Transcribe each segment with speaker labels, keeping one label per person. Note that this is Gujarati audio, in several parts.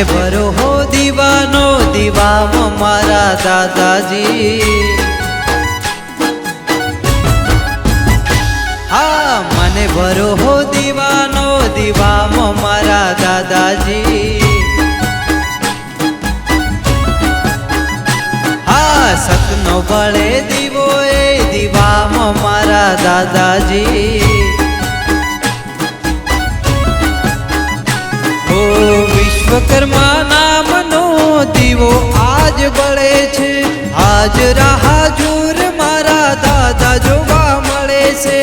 Speaker 1: મને ભરો હો દીવાનો દીવામાં મારા દાદાજી. હા મને ભરો હો દીવાનો દીવામાં મારા દાદાજી. હા સતનો બળે દીવો એ દીવામાં મારા દાદાજી. ઓ વિશ્વકર્મા નામનો દીવો આજ બળે છે. હાજરા હાજુર મારા દાદા જોવા મળે છે.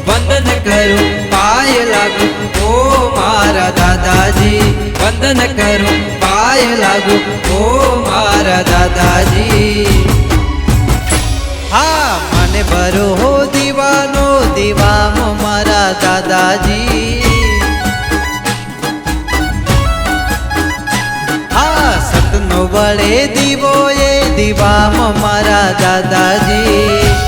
Speaker 1: વંદન કરું પાય લાગુ ઓ મારા દાદાજી. વંદન કરું પાય લાગુ ઓ મારા દાદાજી. હા મને ભરો હો દીવાનો દીવામાં મારા દાદાજી. હા સતનો બળે દીવો એ દીવામાં મારા દાદાજી.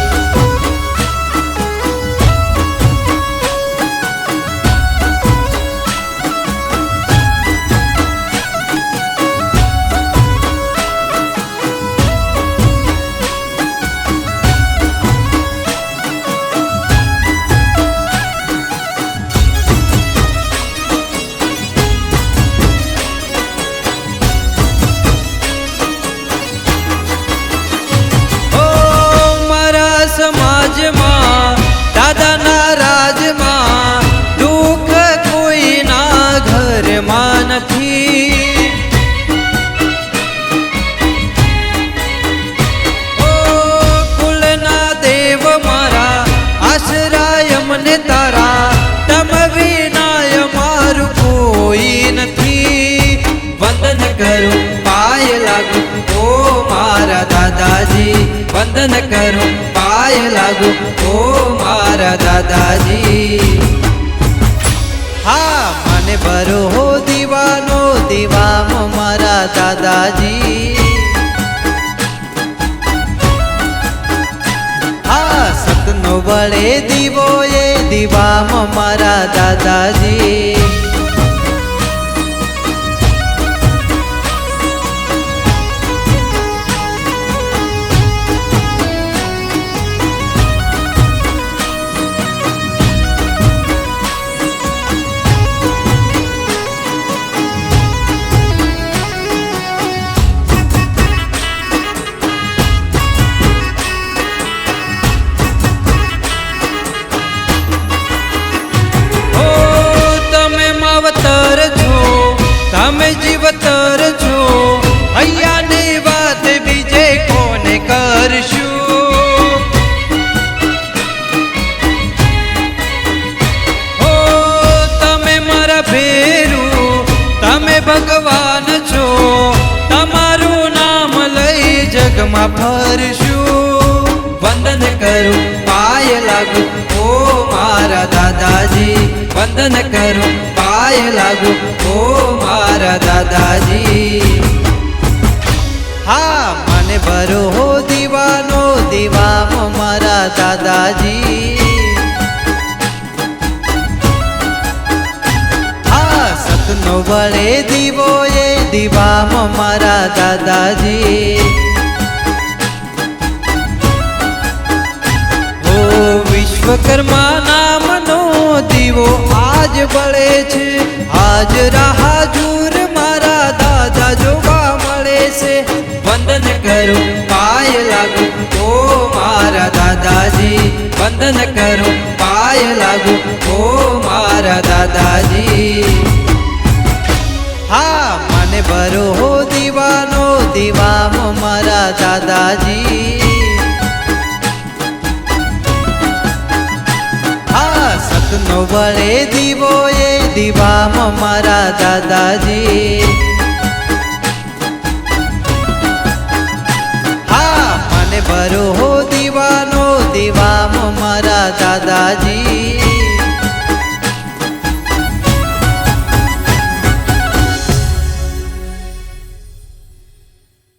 Speaker 1: સમાજમાં દાદાના રાજમાં દુઃખ કોઈના ઘરમાં નથી. ઓ કુલના દેવ મારા આશ્રય મને તારા. તમ વિનાય મારું કોઈ નથી. વંદન કરું પાય લાગુ ઓ મારા દાદાજી. વંદન કરું પાય લાગુ ઓ મારા દાદાજી. હા મને ભરો હો દીવાનો દીવામાં મારા દાદાજી. હા સતનો બળે દીવો એ દીવામાં મારા દાદાજી. માવતર છો તમે જીવતર છો. અહીંયાની વાત બીજે કોને કરશું. ઓ તમે મારા ભેરું તમે ભગવાન છો. તમારું નામ લઈ જગમાં ફરશું. વંદન કરું પાય લાગુ ઓ મારા દાદાજી. વંદન કરું પાય લાગુ ઓ મારા દાદાજી. હા મને ભરો હો દીવાનો દીવામાં મારા દાદાજી. હા સતનો બળે દીવો એ દીવામાં મારા દાદાજી. ઓ વિશ્વકર્મા નામનો દીવો આજ બળે છે. હાજરા હાજુર મારા દાદા જોવા મળે છે. વંદન કરું પાય લાગુ ઓ મારા દાદાજી. વંદન કરું પાય લાગુ ઓ મારા દાદાજી. હા મને ભરો હો દીવાનો દીવામાં મારા દાદાજી. સતનો બળે દીવો એ દીવામાં મારા દાદાજી. હા મને ભરો હો દીવાનો દીવામાં મારા દાદાજી.